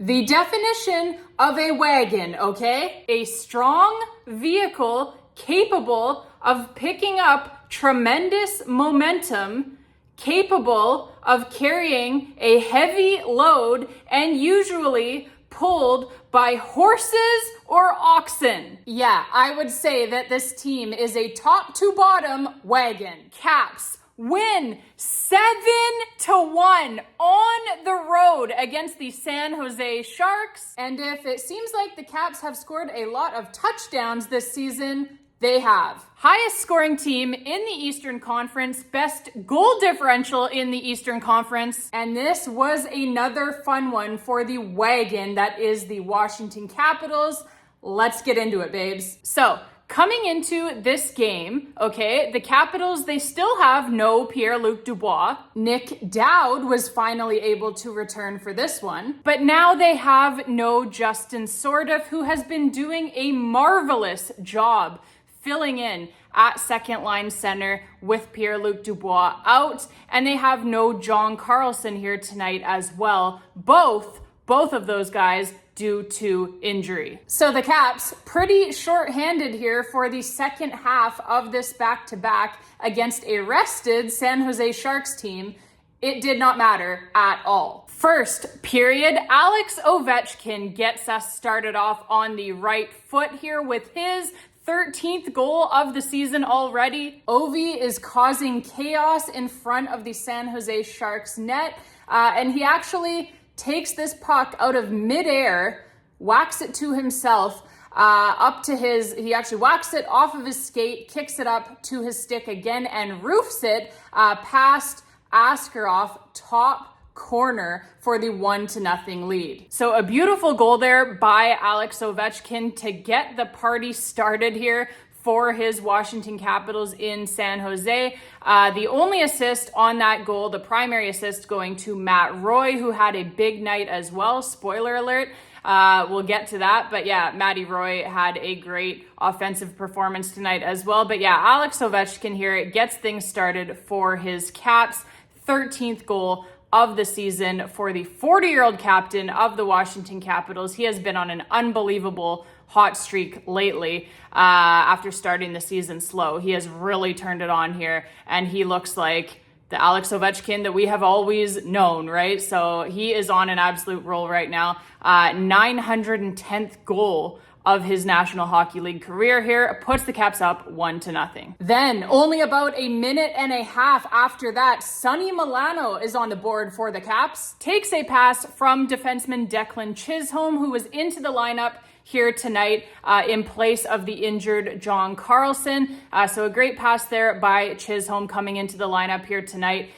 The definition of a wagon, okay? A strong vehicle capable of picking up tremendous momentum, capable of carrying a heavy load, and usually pulled by horses or oxen. Yeah, I would say that this team is a top to bottom wagon. Caps win 7-1 on the road against the San Jose Sharks. And if it seems like the Caps have scored a lot of touchdowns this season, they have. Highest scoring team in the Eastern Conference, best goal differential in the Eastern Conference, and this was another fun one for the wagon that is the Washington Capitals. Let's get into it, babes. So, coming into this game, okay, the Capitals, they still have no Pierre-Luc Dubois. Nick Dowd was finally able to return for this one. But now they have no Justin Sordoff, who has been doing a marvelous job filling in at second line center with Pierre-Luc Dubois out. And they have no John Carlson here tonight as well. Both of those guys due to injury. So the Caps, pretty short-handed here for the second half of this back-to-back against a rested San Jose Sharks team. It did not matter at all. First period, Alex Ovechkin gets us started off on the right foot here with his 13th goal of the season already. Ovi is causing chaos in front of the San Jose Sharks net, and he actually takes this puck out of midair, whacks it to himself, he actually whacks it off of his skate, kicks it up to his stick again, and roofs it past Askarov, top corner for the 1-0 lead. So a beautiful goal there by Alex Ovechkin to get the party started here for his Washington Capitals in San Jose. The only assist on that goal, the primary assist, going to Matt Roy, who had a big night as well. Spoiler alert. We'll get to that. But yeah, Matty Roy had a great offensive performance tonight as well. But yeah, Alex Ovechkin here gets things started for his Caps. 13th goal of the season for the 40-year-old captain of the Washington Capitals. He has been on an unbelievable hot streak lately after starting the season slow. He has really turned it on here, and he looks like the Alex Ovechkin that we have always known, right? So he is on an absolute roll right now. 910th goal of his National Hockey League career here, puts the Caps up 1-0. Then, only about a minute and a half after that, Sonny Milano is on the board for the Caps. Takes a pass from defenseman Declan Chisholm, who was into the lineup here tonight in place of the injured John Carlson. So a great pass there by Chisholm coming into the lineup here tonight.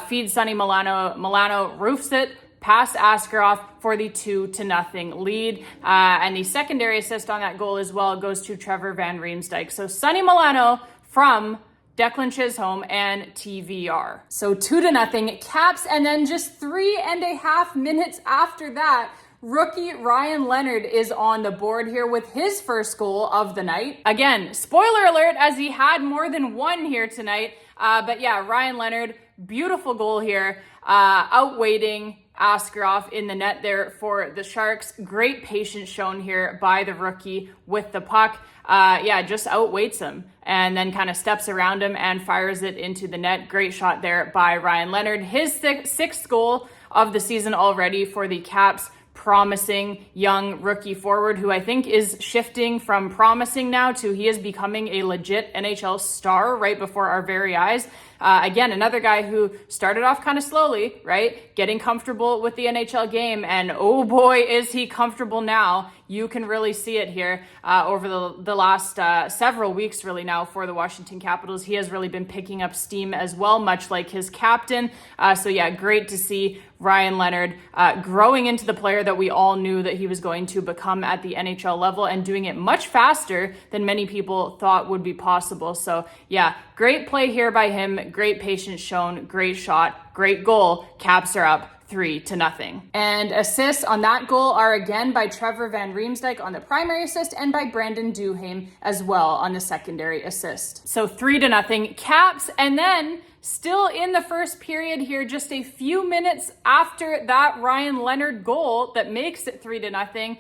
Feeds Sonny Milano. Milano roofs it past Askarov for the 2-0 lead. And the secondary assist on that goal as well goes to Trevor Van Riemsdyk. So Sonny Milano from Declan Chisholm and TVR. So 2-0 Caps, and then just 3.5 minutes after that, rookie Ryan Leonard is on the board here with his first goal of the night. Again, spoiler alert, as he had more than one here tonight. But yeah, Ryan Leonard, beautiful goal here, outweighting Askarov in the net there for the Sharks. Great patience shown here by the rookie with the puck. Just outweights him and then kind of steps around him and fires it into the net. Great shot there by Ryan Leonard. His sixth goal of the season already for the Caps. Promising young rookie forward who I think is shifting from promising now to he is becoming a legit NHL star right before our very eyes. Again, another guy who started off kind of slowly, right? Getting comfortable with the NHL game, and oh boy, is he comfortable now. You can really see it here over the last several weeks really now for the Washington Capitals. He has really been picking up steam as well, much like his captain. So yeah, great to see Ryan Leonard growing into the player that we all knew that he was going to become at the NHL level, and doing it much faster than many people thought would be possible. So yeah, great play here by him, great patience shown, great shot, great goal. Caps are up 3-0. And assists on that goal are again by Trevor Van Riemsdyk on the primary assist and by Brandon Duhaime as well on the secondary assist. So 3-0 Caps. And then still in the first period here, just a few minutes after that Ryan Leonard goal that makes it 3-0,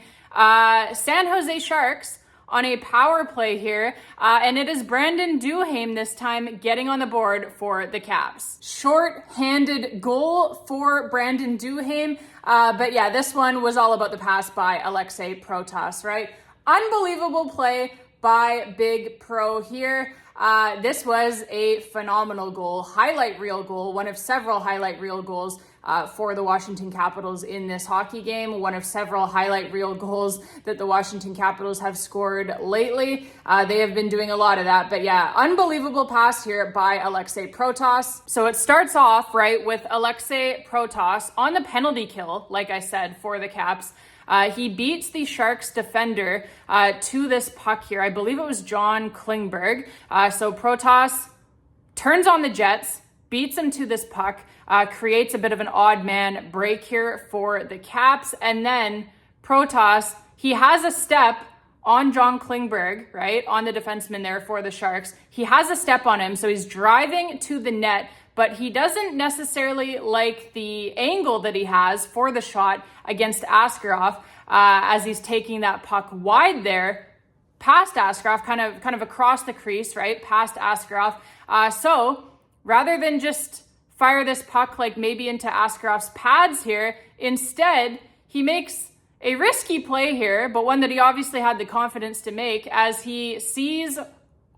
San Jose Sharks on a power play here, and it is Brandon Duhaime this time getting on the board for the Caps. Short-handed goal for Brandon Duhaime, but yeah, this one was all about the pass by Aliaksei Protas, right? Unbelievable play by Big Pro here. This was a phenomenal goal, highlight reel goal, one of several highlight reel goals for the Washington Capitals in this hockey game, one of several highlight reel goals that the Washington Capitals have scored lately. They have been doing a lot of that, but yeah, unbelievable pass here by Aliaksei Protas. So it starts off, right, with Aliaksei Protas on the penalty kill, like I said, for the Caps. He beats the Sharks defender to this puck here. I believe it was John Klingberg. So Protas turns on the Jets, beats him to this puck, creates a bit of an odd man break here for the Caps. And then Protas, he has a step on John Klingberg, right, on the defenseman there for the Sharks. He has a step on him, so he's driving to the net, but he doesn't necessarily like the angle that he has for the shot against Askarov as he's taking that puck wide there past Askarov, kind of across the crease, right, past Askarov. So rather than just fire this puck like maybe into Askarov's pads here, instead he makes a risky play here, but one that he obviously had the confidence to make as he sees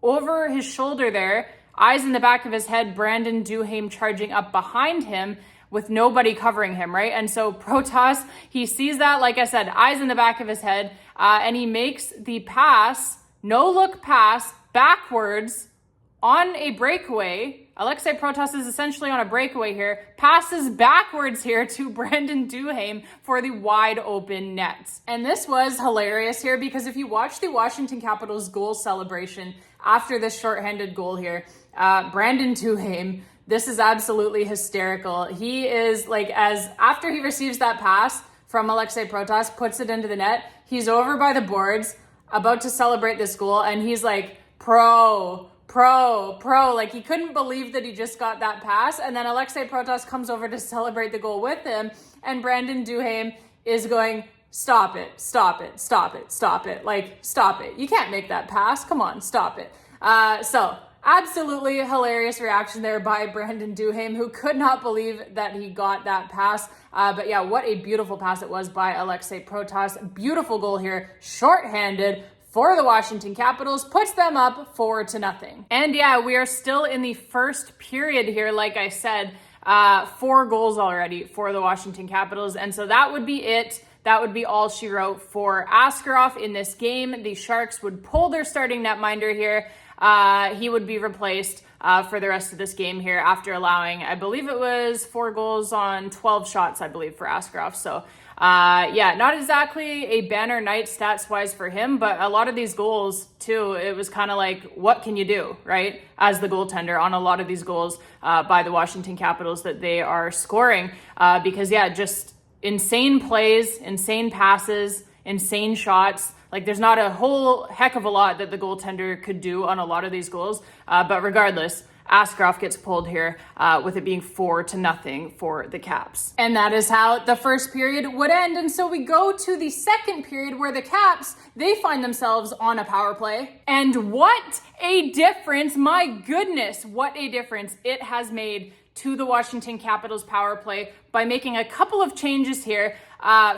over his shoulder there, eyes in the back of his head, Brandon Duhaime charging up behind him with nobody covering him, right? And so Protas, he sees that, like I said, eyes in the back of his head, and he makes the pass, no-look pass, backwards on a breakaway. Aliaksei Protas is essentially on a breakaway here, passes backwards here to Brandon Duhaime for the wide open net. And this was hilarious here because if you watch the Washington Capitals goal celebration after this shorthanded goal here, Brandon Duhaime, this is absolutely hysterical. He is like, as after he receives that pass from Aliaksei Protas, puts it into the net, he's over by the boards about to celebrate this goal, and he's like, pro, like he couldn't believe that he just got that pass. And then Aliaksei Protas comes over to celebrate the goal with him, and Brandon Duhaime is going, stop it, like stop it, you can't make that pass, come on, stop it. So absolutely hilarious reaction there by Brandon Duhaime, who could not believe that he got that pass. But yeah, what a beautiful pass it was by Aliaksei Protas. Beautiful goal here, shorthanded for the Washington Capitals, puts them up 4-0. And yeah, we are still in the first period here, like I said, 4 goals already for the Washington Capitals. And so that would be it. That would be all she wrote for Askarov in this game. The Sharks would pull their starting netminder here. He would be replaced for the rest of this game here after allowing, I believe it was 4 goals on 12 shots, I believe, for Askarov. So yeah, not exactly a banner night stats-wise for him, but a lot of these goals, too, it was kind of like, what can you do, right, as the goaltender on a lot of these goals by the Washington Capitals that they are scoring? Because, yeah, just insane plays, insane passes, insane shots. Like, there's not a whole heck of a lot that the goaltender could do on a lot of these goals. But regardless, Askarov gets pulled here with it being 4-0 for the Caps. And that is how the first period would end. And so we go to the second period where the Caps, they find themselves on a power play. And what a difference, my goodness, what a difference it has made to the Washington Capitals power play by making a couple of changes here.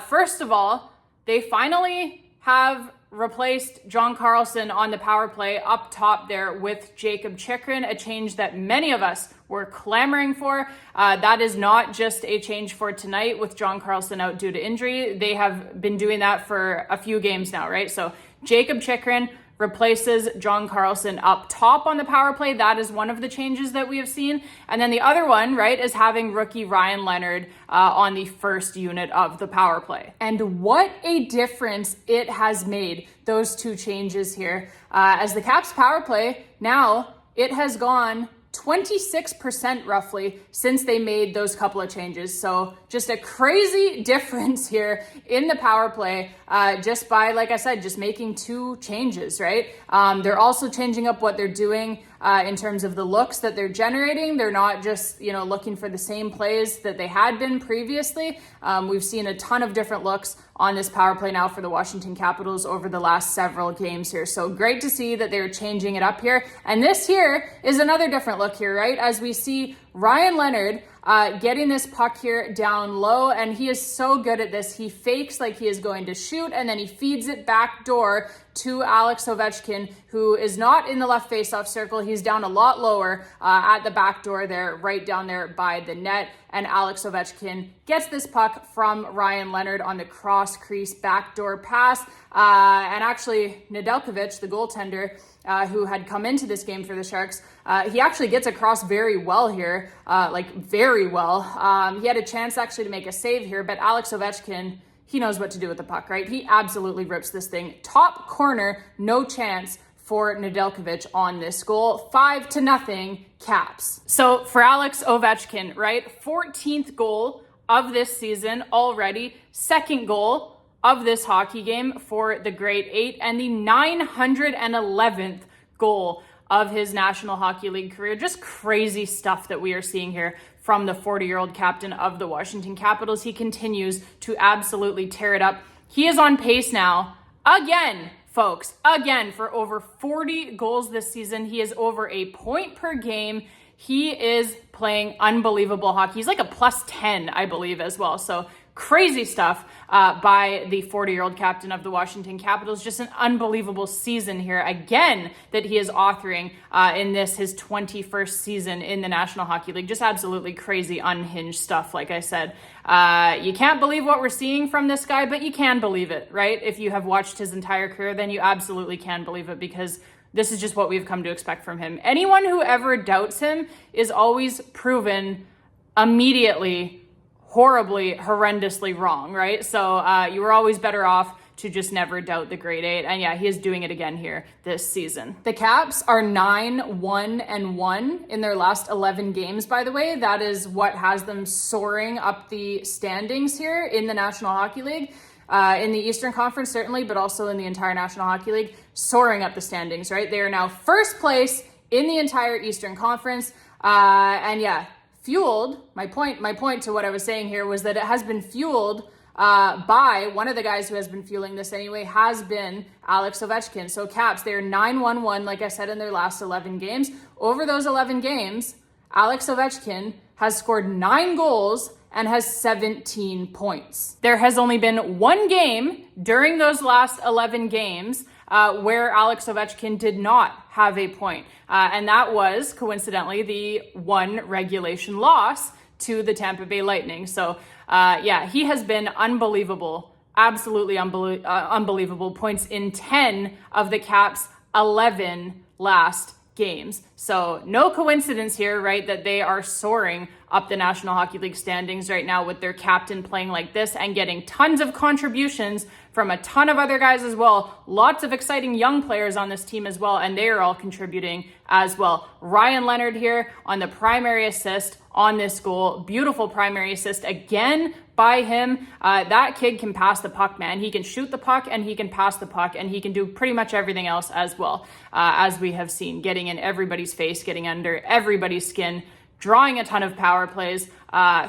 First of all, they finally have replaced John Carlson on the power play up top there with Jacob Chychrun, a change that many of us were clamoring for. That is not just a change for tonight with John Carlson out due to injury. They have been doing that for a few games now, right? So Jacob Chychrun replaces John Carlson up top on the power play. That is one of the changes that we have seen. And then the other one, right, is having rookie Ryan Leonard on the first unit of the power play. And what a difference it has made, those two changes here. As the Caps power play, now it has gone 26% roughly since they made those couple of changes. So just a crazy difference here in the power play, just by, like I said, just making 2 changes, right? They're also changing up what they're doing in terms of the looks that they're generating. They're not just, looking for the same plays that they had been previously. We've seen a ton of different looks on this power play now for the Washington Capitals over the last several games here. So great to see that they're changing it up here. And this here is another different look here, right? As we see Ryan Leonard getting this puck here down low, and he is so good at this. He fakes like he is going to shoot, and then he feeds it back door to Alex Ovechkin, who is not in the left faceoff circle. He's down a lot lower at the back door there, right down there by the net. And Alex Ovechkin gets this puck from Ryan Leonard on the cross crease backdoor pass. And actually, Nedeljkovic, the goaltender, who had come into this game for the Sharks, he actually gets across very well here, very well. He had a chance actually to make a save here, but Alex Ovechkin, he knows what to do with the puck, right? He absolutely rips this thing. Top corner, no chance for Nedeljkovic on this goal. 5-0 Caps. So for Alex Ovechkin, right? 14th goal of this season already. Second goal of this hockey game for the Great Eight, and the 911th goal of his National Hockey League career. Just crazy stuff that we are seeing here from the 40-year-old captain of the Washington Capitals. He continues to absolutely tear it up. He is on pace now, again, folks, for over 40 goals this season. He is over a point per game. He is playing unbelievable hockey. He's like a +10, I believe, as well. So crazy stuff by the 40-year-old captain of the Washington Capitals. Just an unbelievable season here again that he is authoring in this, his 21st season in the National Hockey League. Just absolutely crazy, unhinged stuff, like I said. You can't believe what we're seeing from this guy, but you can believe it, right? If you have watched his entire career, then you absolutely can believe it, because this is just what we've come to expect from him. Anyone who ever doubts him is always proven immediately horribly, horrendously wrong, right? So you were always better off to just never doubt the Great Eight. And yeah, he is doing it again here this season. The Caps are 9-1-1 in their last 11 games, by the way. That is what has them soaring up the standings here in the National Hockey League. In the Eastern Conference, certainly, but also in the entire National Hockey League, soaring up the standings, right? They are now first place in the entire Eastern Conference. And yeah, fueled, my point to what I was saying here was that it has been fueled by one of the guys who has been fueling this anyway, has been Alex Ovechkin. So Caps, they're 9-1-1, like I said, in their last 11 games. Over those 11 games, Alex Ovechkin has scored 9 goals and has 17 points. There has only been one game during those last 11 games where Alex Ovechkin did not have a point. And that was, coincidentally, the one regulation loss to the Tampa Bay Lightning. So, yeah, he has been unbelievable, absolutely unbelievable. Points in 10 of the Caps' 11 last games. So no coincidence here, right, that they are soaring up the National Hockey League standings right now with their captain playing like this and getting tons of contributions from a ton of other guys as well. Lots of exciting young players on this team as well, and they are all contributing as well. Ryan Leonard here on the primary assist on this goal. Beautiful primary assist again by him. That kid can pass the puck, man. He can shoot the puck and he can pass the puck, and he can do pretty much everything else as well, as we have seen, getting in everybody's face, getting under everybody's skin, drawing a ton of power plays,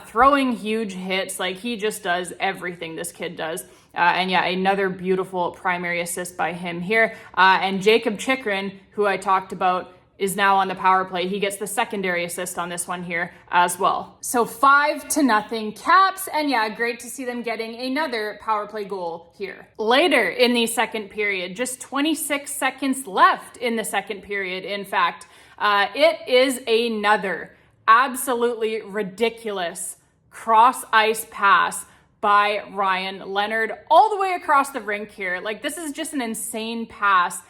throwing huge hits. Like, he just does everything, this kid does. And yeah, another beautiful primary assist by him here. And Jacob Chychrun, who I talked about, is now on the power play. He gets the secondary assist on this one here as well. So 5-0 Caps. And yeah, great to see them getting another power play goal here. Later in the second period, just 26 seconds left in the second period, in fact, it is another absolutely ridiculous cross-ice pass by Ryan Leonard all the way across the rink here. Like, this is just an insane pass.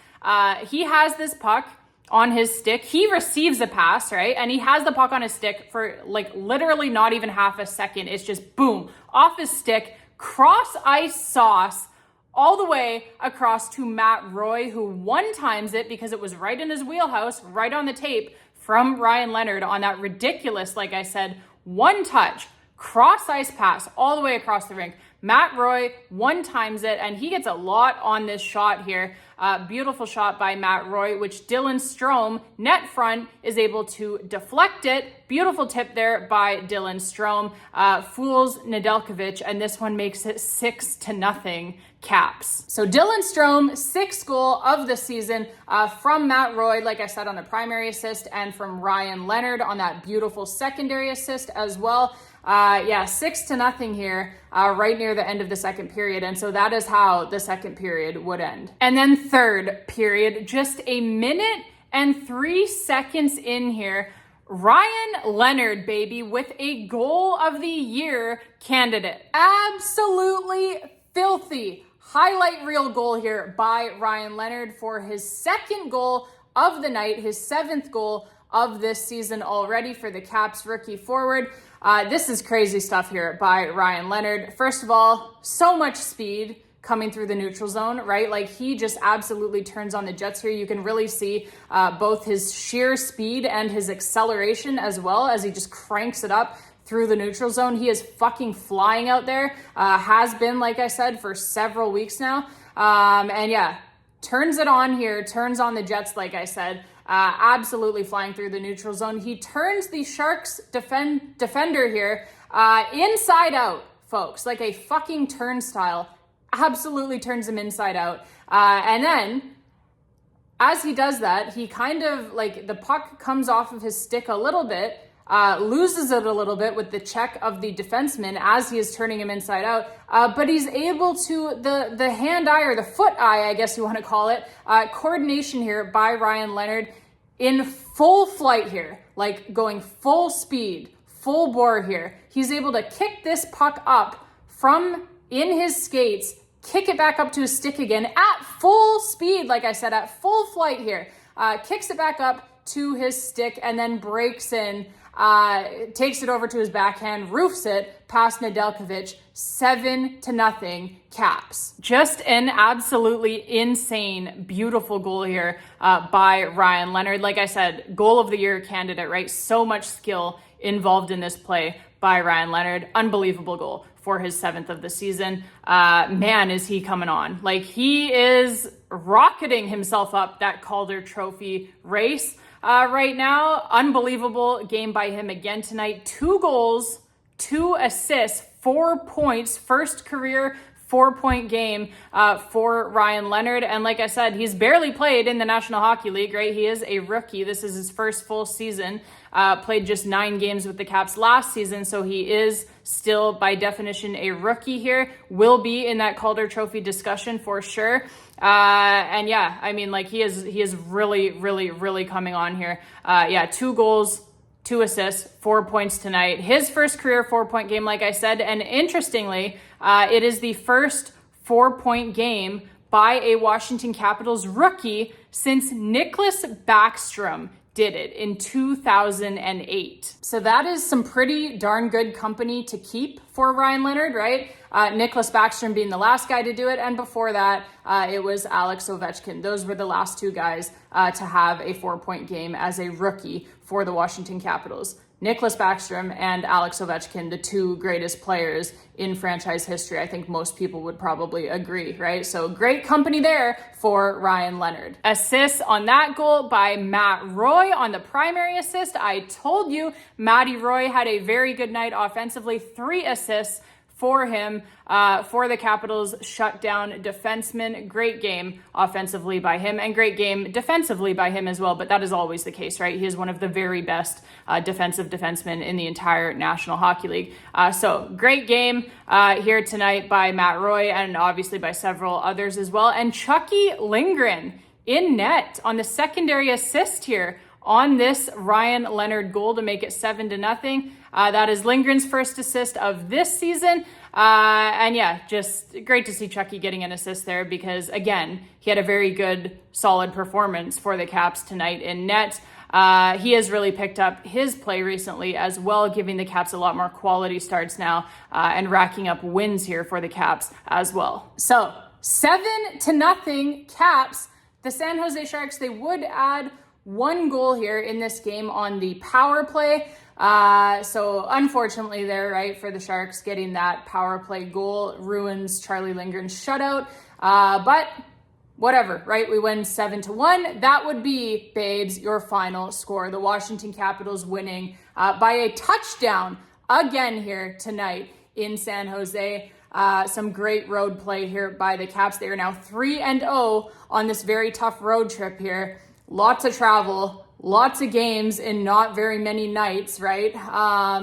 He has this puck on his stick. He receives a pass, right? And he has the puck on his stick for like literally not even half a second. It's just boom, off his stick, cross-ice sauce all the way across to Matt Roy, who one-times it because it was right in his wheelhouse, right on the tape, from Ryan Leonard on that ridiculous, like I said, one touch, cross ice pass all the way across the rink. Matt Roy one-times it, and he gets a lot on this shot here. Beautiful shot by Matt Roy, which Dylan Strome, net front, is able to deflect it. Beautiful tip there by Dylan Strome. Fools Nedeljkovic, and this one makes it 6-0 Caps. So Dylan Strome, 6th goal of the season from Matt Roy, like I said, on the primary assist, and from Ryan Leonard on that beautiful secondary assist as well. 6-0 here, right near the end of the second period. And so that is how the second period would end. And then third period, just a minute and 3 seconds in here, Ryan Leonard, baby, with a goal of the year candidate. Absolutely filthy highlight reel goal here by Ryan Leonard for his 2nd goal of the night, his 7th goal of this season already for the Caps rookie forward. This is crazy stuff here by Ryan Leonard. First of all, so much speed coming through the neutral zone, right? Like, he just absolutely turns on the jets here. You can really see both his sheer speed and his acceleration as well, as he just cranks it up through the neutral zone. He is fucking flying out there, has been, like I said, for several weeks now. Turns it on here, turns on the jets, like I said. Absolutely flying through the neutral zone. He turns the Sharks defender here inside out, folks, like a fucking turnstile. Absolutely turns him inside out. And then, as he does that, he kind of, like, the puck comes off of his stick a little bit, loses it a little bit with the check of the defenseman as he is turning him inside out, but he's able to, the hand-eye, or the foot-eye, I guess you want to call it, coordination here by Ryan Leonard in full flight here, like going full speed, full bore here. He's able to kick this puck up from in his skates, kick it back up to his stick again at full speed, like I said, at full flight here, kicks it back up to his stick, and then breaks in, takes it over to his backhand, roofs it past Nedeljkovic, 7-0 Caps. Just an absolutely insane, beautiful goal here by Ryan Leonard. Like I said, goal of the year candidate, right? So much skill involved in this play by Ryan Leonard. Unbelievable goal for his 7th of the season. Man, is he coming on. Like, he is rocketing himself up that Calder trophy race right now. Unbelievable game by him again tonight. 2 goals, 2 assists, 4 points, first career 4-point game for Ryan Leonard. And like I said, he's barely played in the National Hockey League, right? He is a rookie. This is his first full season. Played just 9 games with the Caps last season, so he is still, by definition, a rookie here. Will be in that Calder Trophy discussion for sure. He is really, really, really coming on here. 2 goals, 2 assists, 4 points tonight. His first career 4-point game, like I said, and interestingly, it is the first 4-point game by a Washington Capitals rookie since Nicklas Backstrom did it in 2008. So that is some pretty darn good company to keep for Ryan Leonard, right? Nicklas Backstrom being the last guy to do it, and before that, it was Alex Ovechkin. Those were the last 2 guys to have a 4-point game as a rookie for the Washington Capitals. Nicklas Backstrom and Alex Ovechkin, the 2 greatest players in franchise history. I think most people would probably agree, right? So great company there for Ryan Leonard. Assists on that goal by Matt Roy on the primary assist. I told you Matty Roy had a very good night offensively. 3 assists for him, for the Capitals shutdown defenseman. Great game offensively by him, and great game defensively by him as well, but that is always the case, right? He is one of the very best defensive defensemen in the entire National Hockey League. So great game here tonight by Matt Roy, and obviously by several others as well. And Charlie Lindgren in net on the secondary assist here on this Ryan Leonard goal to make it 7-0. That is Lindgren's first assist of this season. Just great to see Chucky getting an assist there, because, again, he had a very good, solid performance for the Caps tonight in net. He has really picked up his play recently as well, giving the Caps a lot more quality starts now, and racking up wins here for the Caps as well. So 7-0 Caps. The San Jose Sharks, they would add 1 goal here in this game on the power play. So unfortunately there, right, for the Sharks, getting that power play goal ruins Charlie Lindgren's shutout. But whatever, right? We win 7-1. That would be, babes, your final score. The Washington Capitals winning by a touchdown again here tonight in San Jose. Some great road play here by the Caps. They are now 3-0 on this very tough road trip here. Lots of travel, lots of games in not very many nights, right?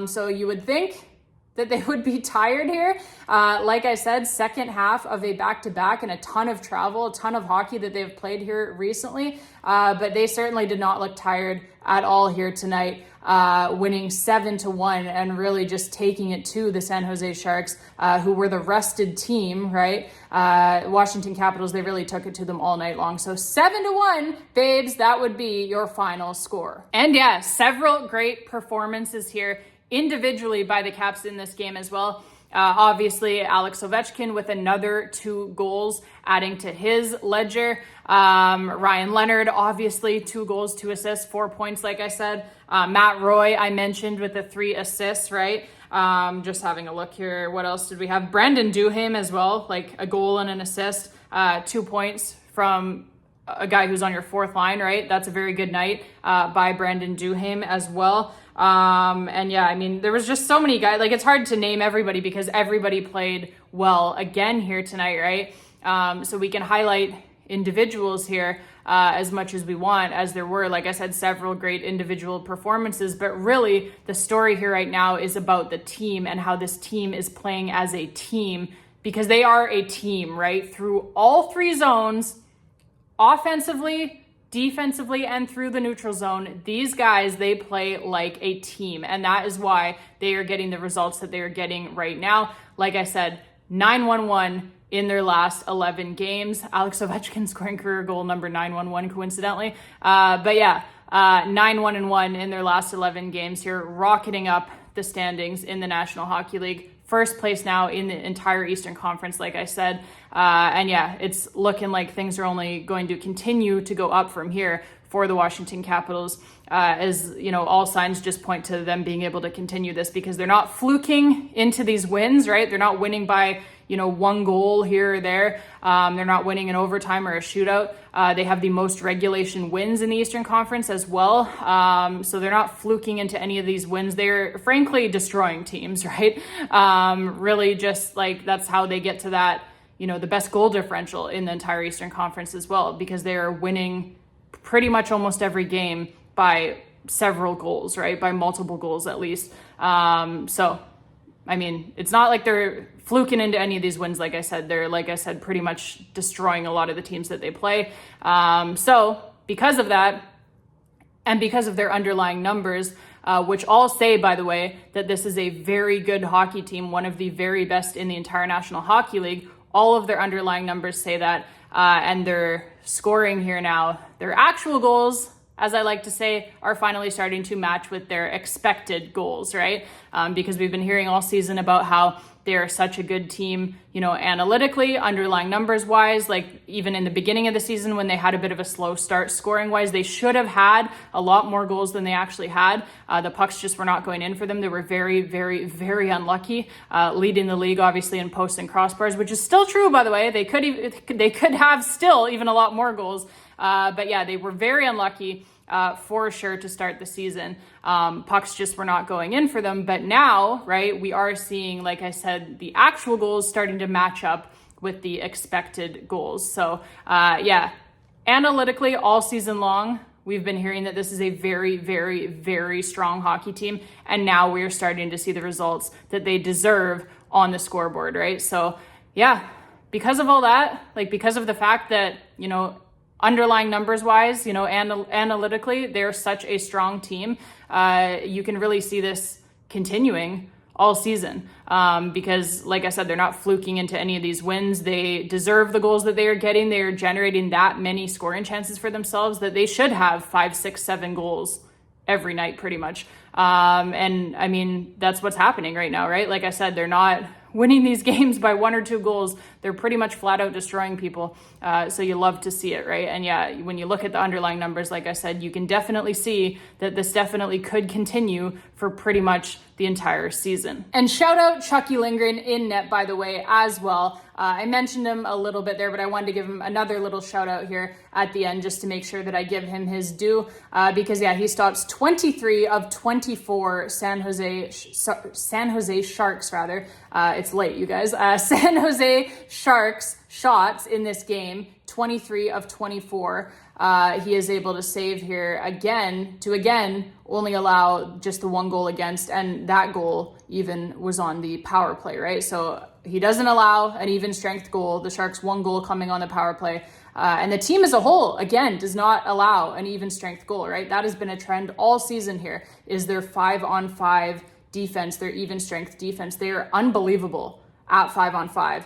So you would think that they would be tired here. Like I said, second half of a back-to-back and a ton of travel, a ton of hockey that they've played here recently. But they certainly did not look tired at all here tonight, winning 7-1 and really just taking it to the San Jose Sharks, who were the rested team, right? Washington Capitals, they really took it to them all night long. So 7-1, babes, that would be your final score. And yeah, several great performances here individually by the Caps in this game as well. Obviously, Alex Ovechkin with another 2 goals adding to his ledger. Ryan Leonard, obviously 2 goals, 2 assists, 4 points, like I said. Matt Roy, I mentioned, with the 3 assists, right? Just having a look here. What else did we have? Brandon Duhaime as well, like a goal and an assist, 2 points from a guy who's on your 4th line, right? That's a very good night by Brandon Duhaime as well. And yeah, I mean, there was just so many guys, like it's hard to name everybody because everybody played well again here tonight, right? So we can highlight individuals here as much as we want, as there were, like I said, several great individual performances, but really the story here right now is about the team and how this team is playing as a team, because they are a team, right? Through all 3 zones, offensively, defensively, and through the neutral zone, these guys, they play like a team. And that is why they are getting the results that they are getting right now. Like I said, 9-1-1 in their last 11 games. Alex Ovechkin scoring career goal number 9-1-1, coincidentally. But yeah, 9-1-1 in their last 11 games here, rocketing up the standings in the National Hockey League. First place now in the entire Eastern Conference, like I said. And yeah, it's looking like things are only going to continue to go up from here for the Washington Capitals, as you know, all signs just point to them being able to continue this, because they're not fluking into these wins, right? They're not winning by, you know, 1 goal here or there. They're not winning in overtime or a shootout. They have the most regulation wins in the Eastern Conference as well. So they're not fluking into any of these wins. They're frankly destroying teams, right? Really just like, that's how they get to that, you know, the best goal differential in the entire Eastern Conference as well, because they are winning pretty much almost every game by several goals, right? By multiple goals at least. So, I mean, it's not like they're fluking into any of these wins. Like I said, they're, like I said, pretty much destroying a lot of the teams that they play. So because of that, and because of their underlying numbers, which all say, by the way, that this is a very good hockey team, one of the very best in the entire National Hockey League, all of their underlying numbers say that, and their scoring here now, their actual goals, as I like to say, are finally starting to match with their expected goals, right? Because we've been hearing all season about how they are such a good team, you know, analytically, underlying numbers wise. Like even in the beginning of the season when they had a bit of a slow start scoring wise, they should have had a lot more goals than they actually had. The pucks just were not going in for them. They were very, very, very unlucky, leading the league obviously in posts and crossbars, which is still true, by the way. They could have still even a lot more goals. But yeah, they were very unlucky for sure to start the season. Pucks just were not going in for them. But now, right, we are seeing, like I said, the actual goals starting to match up with the expected goals. So yeah, analytically all season long, we've been hearing that this is a very, very, very strong hockey team. And now we're starting to see the results that they deserve on the scoreboard, right? So yeah, because of all that, like because of the fact that, you know, underlying numbers wise, you know, analytically, they're such a strong team. You can really see this continuing all season because, like I said, they're not fluking into any of these wins. They deserve the goals that they are getting. They are generating that many scoring chances for themselves that they should have 5, 6, 7 goals every night pretty much. And I mean, that's what's happening right now, right? Like I said, they're not winning these games by 1 or 2 goals. They're pretty much flat out destroying people. So you love to see it, right? And yeah, when you look at the underlying numbers, like I said, you can definitely see that this definitely could continue for pretty much the entire season. And shout out Charlie Lindgren in net, by the way, as well. I mentioned him a little bit there, but I wanted to give him another little shout out here at the end just to make sure that I give him his due because yeah, he stops 23 of 24 San Jose Sharks rather. It's late, you guys. San Jose Sharks shots in this game, 23 of 24. He is able to save here again only allow just the 1 goal against, and that goal even was on the power play, right? So he doesn't allow an even strength goal. The Sharks 1 goal coming on the power play. And the team as a whole, again, does not allow an even strength goal, right? That has been a trend all season here, is their 5-on-5 defense, their even strength defense. They are unbelievable at 5-on-5.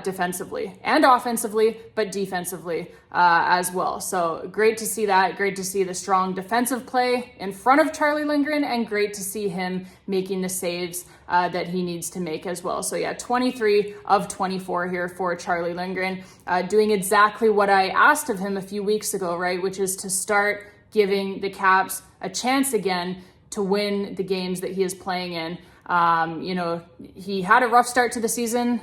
Defensively and offensively, but defensively as well. So great to see that. Great to see the strong defensive play in front of Charlie Lindgren, and great to see him making the saves that he needs to make as well. So yeah, 23 of 24 here for Charlie Lindgren, doing exactly what I asked of him a few weeks ago, right? Which is to start giving the Caps a chance again to win the games that he is playing in. He had a rough start to the season.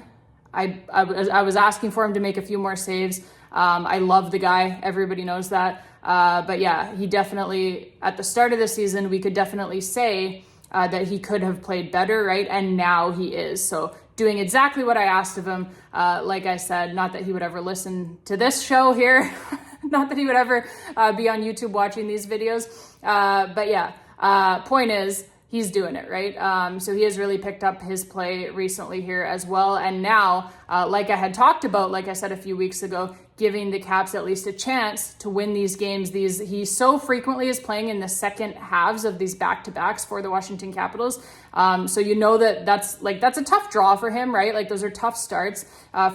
I was asking for him to make a few more saves. I love the guy. Everybody knows that. But yeah, he definitely, at the start of the season, we could definitely say that he could have played better, right? And now he is. So doing exactly what I asked of him. Like I said, not that he would ever listen to this show here. Not that he would ever be on YouTube watching these videos. But yeah, point is, he's doing it, right? So he has really picked up his play recently here as well. And now, like I had talked about, like I said a few weeks ago, giving the Caps at least a chance to win these games. He so frequently is playing in the second halves of these back-to-backs for the Washington Capitals. So you know that's a tough draw for him, right? Like those are tough starts.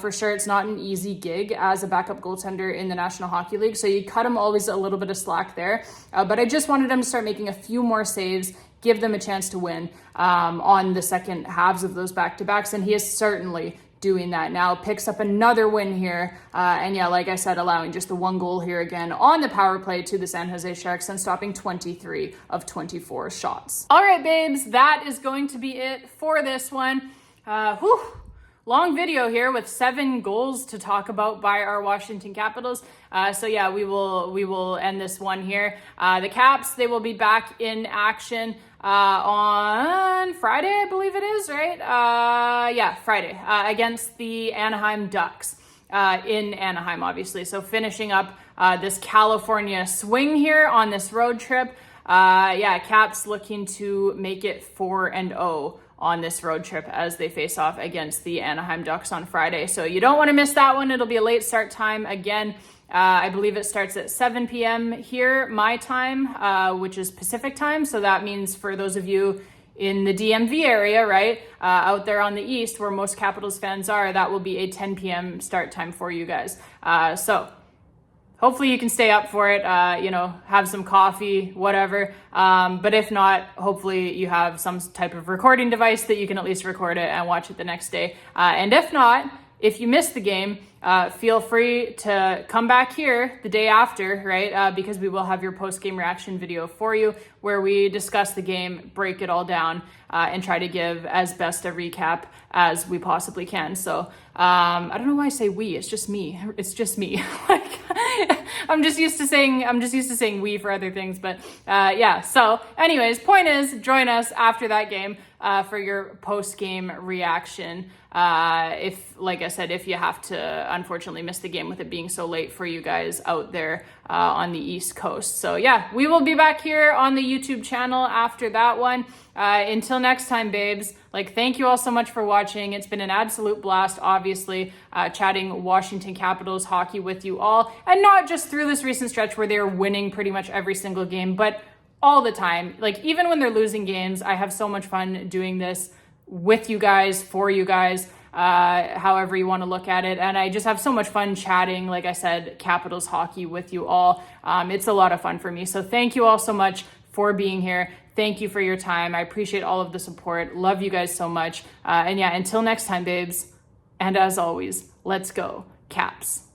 For sure, it's not an easy gig as a backup goaltender in the National Hockey League. So you cut him always a little bit of slack there. But I just wanted him to start making a few more saves, give them a chance to win on the second halves of those back-to-backs. And he is certainly doing that now. Picks up another win here. And yeah, like I said, allowing just the 1 goal here again on the power play to the San Jose Sharks and stopping 23 of 24 shots. All right, babes, that is going to be it for this one. Long video here with 7 goals to talk about by our Washington Capitals. So yeah, we will end this one here. The Caps, they will be back in action on Friday, I believe it is, right? Yeah, Friday, against the Anaheim Ducks in Anaheim, obviously. So finishing up this California swing here on this road trip. Yeah, Caps looking to make it 4-0 on this road trip as they face off against the Anaheim Ducks on Friday. So you don't want to miss that one. It'll be a late start time again. I believe it starts at 7 p.m. here, my time, which is Pacific time. So that means for those of you in the DMV area, right, out there on the East where most Capitals fans are, that will be a 10 p.m. start time for you guys. So hopefully you can stay up for it, have some coffee, whatever. But if not, hopefully you have some type of recording device that you can at least record it and watch it the next day. And if not, if you missed the game, feel free to come back here the day after, right? Because we will have your post-game reaction video for you where we discuss the game, break it all down, and try to give as best a recap as we possibly can. So I don't know why I say we. It's just me. It's just me. Like I'm just used to saying we for other things. But yeah. So, anyways, point is, join us after that game for your post-game reaction. If, like I said, if you have to unfortunately miss the game with it being so late for you guys out there on the East Coast. So yeah, we will be back here on the YouTube channel after that one. Until next time, babes, thank you all so much for watching. It's been an absolute blast, obviously, chatting Washington Capitals hockey with you all, and not just through this recent stretch where they're winning pretty much every single game, but all the time. Even when they're losing games, I have so much fun doing this with you guys, for you guys, however you want to look at it. And I just have so much fun chatting, like I said, Capitals hockey with you all. It's a lot of fun for me. So thank you all so much for being here. thank you for your time. I appreciate all of the support. Love you guys so much. And yeah, until next time, babes. And as always, let's go, Caps.